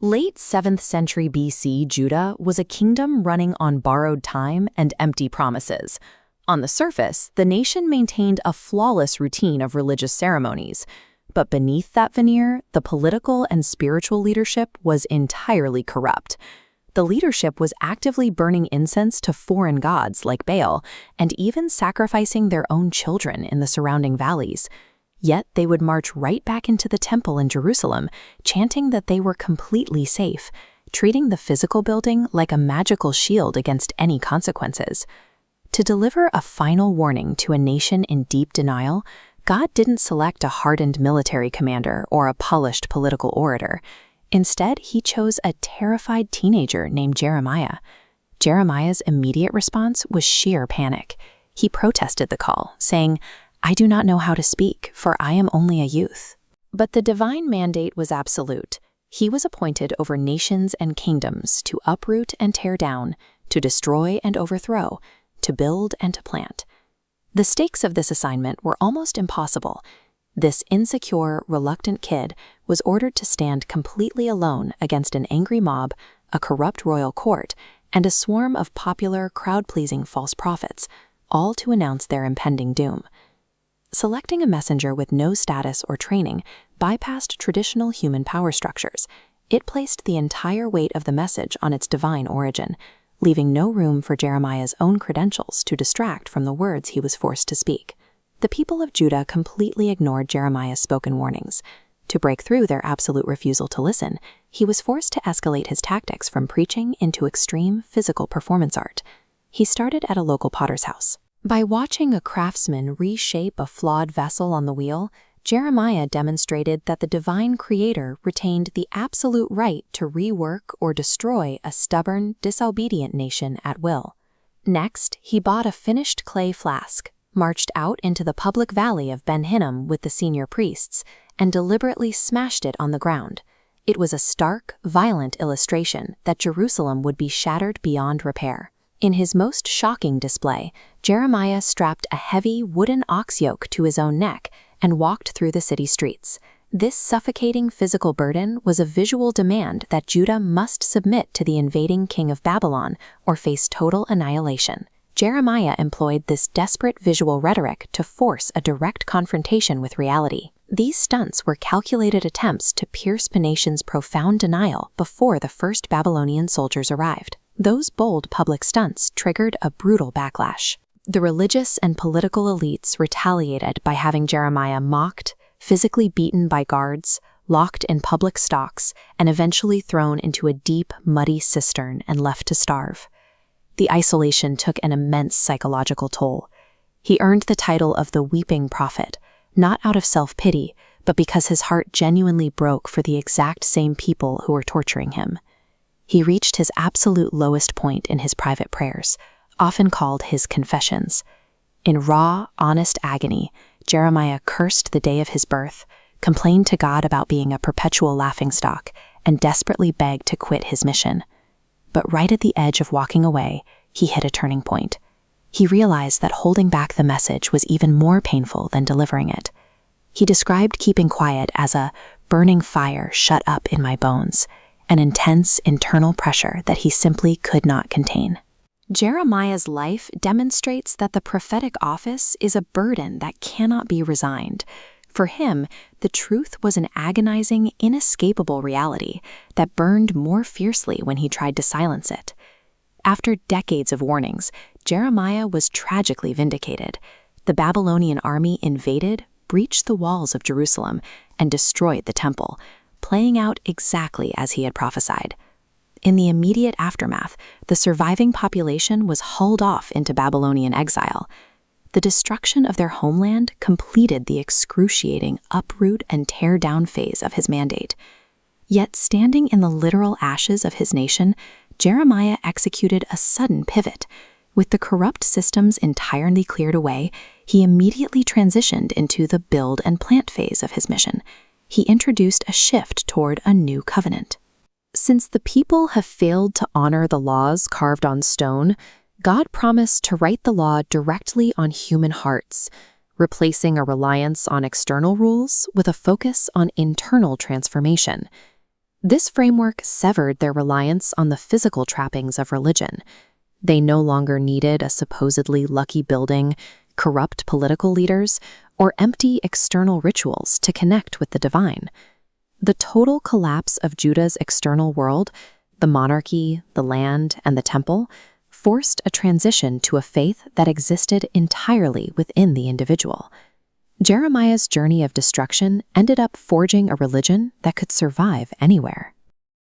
Late 7th century BC, Judah was a kingdom running on borrowed time and empty promises. On the surface, the nation maintained a flawless routine of religious ceremonies. But beneath that veneer, the political and spiritual leadership was entirely corrupt. The leadership was actively burning incense to foreign gods like Baal, and even sacrificing their own children in the surrounding valleys. Yet they would march right back into the temple in Jerusalem, chanting that they were completely safe, treating the physical building like a magical shield against any consequences. To deliver a final warning to a nation in deep denial, God didn't select a hardened military commander or a polished political orator. Instead, he chose a terrified teenager named Jeremiah. Jeremiah's immediate response was sheer panic. He protested the call, saying, "I do not know how to speak, for I am only a youth." But the divine mandate was absolute. He was appointed over nations and kingdoms to uproot and tear down, to destroy and overthrow, to build and to plant. The stakes of this assignment were almost impossible. This insecure, reluctant kid was ordered to stand completely alone against an angry mob, a corrupt royal court, and a swarm of popular, crowd-pleasing false prophets, all to announce their impending doom. Selecting a messenger with no status or training bypassed traditional human power structures. It placed the entire weight of the message on its divine origin, leaving no room for Jeremiah's own credentials to distract from the words he was forced to speak. The people of Judah completely ignored Jeremiah's spoken warnings. To break through their absolute refusal to listen, he was forced to escalate his tactics from preaching into extreme physical performance art. He started at a local potter's house. By watching a craftsman reshape a flawed vessel on the wheel, Jeremiah demonstrated that the divine creator retained the absolute right to rework or destroy a stubborn, disobedient nation at will. Next, he bought a finished clay flask, marched out into the public valley of Ben Hinnom with the senior priests, and deliberately smashed it on the ground. It was a stark, violent illustration that Jerusalem would be shattered beyond repair. In his most shocking display, Jeremiah strapped a heavy wooden ox yoke to his own neck and walked through the city streets. This suffocating physical burden was a visual demand that Judah must submit to the invading king of Babylon or face total annihilation. Jeremiah employed this desperate visual rhetoric to force a direct confrontation with reality. These stunts were calculated attempts to pierce the nation's profound denial before the first Babylonian soldiers arrived. Those bold public stunts triggered a brutal backlash. The religious and political elites retaliated by having Jeremiah mocked, physically beaten by guards, locked in public stocks, and eventually thrown into a deep, muddy cistern and left to starve. The isolation took an immense psychological toll. He earned the title of the Weeping Prophet, not out of self-pity, but because his heart genuinely broke for the exact same people who were torturing him. He reached his absolute lowest point in his private prayers, often called his confessions. In raw, honest agony, Jeremiah cursed the day of his birth, complained to God about being a perpetual laughingstock, and desperately begged to quit his mission. But right at the edge of walking away, he hit a turning point. He realized that holding back the message was even more painful than delivering it. He described keeping quiet as a burning fire shut up in my bones, an intense internal pressure that he simply could not contain. Jeremiah's life demonstrates that the prophetic office is a burden that cannot be resigned. For him, the truth was an agonizing, inescapable reality that burned more fiercely when he tried to silence it. After decades of warnings, Jeremiah was tragically vindicated. The Babylonian army invaded, breached the walls of Jerusalem, and destroyed the temple, playing out exactly as he had prophesied. In the immediate aftermath, the surviving population was hauled off into Babylonian exile. The destruction of their homeland completed the excruciating uproot and tear down phase of his mandate. Yet standing in the literal ashes of his nation, Jeremiah executed a sudden pivot. With the corrupt systems entirely cleared away, he immediately transitioned into the build and plant phase of his mission. He introduced a shift toward a new covenant. Since the people have failed to honor the laws carved on stone, God promised to write the law directly on human hearts, replacing a reliance on external rules with a focus on internal transformation. This framework severed their reliance on the physical trappings of religion. They no longer needed a supposedly lucky building, corrupt political leaders, or empty external rituals to connect with the divine. The total collapse of Judah's external world, the monarchy, the land, and the temple, forced a transition to a faith that existed entirely within the individual. Jeremiah's journey of destruction ended up forging a religion that could survive anywhere.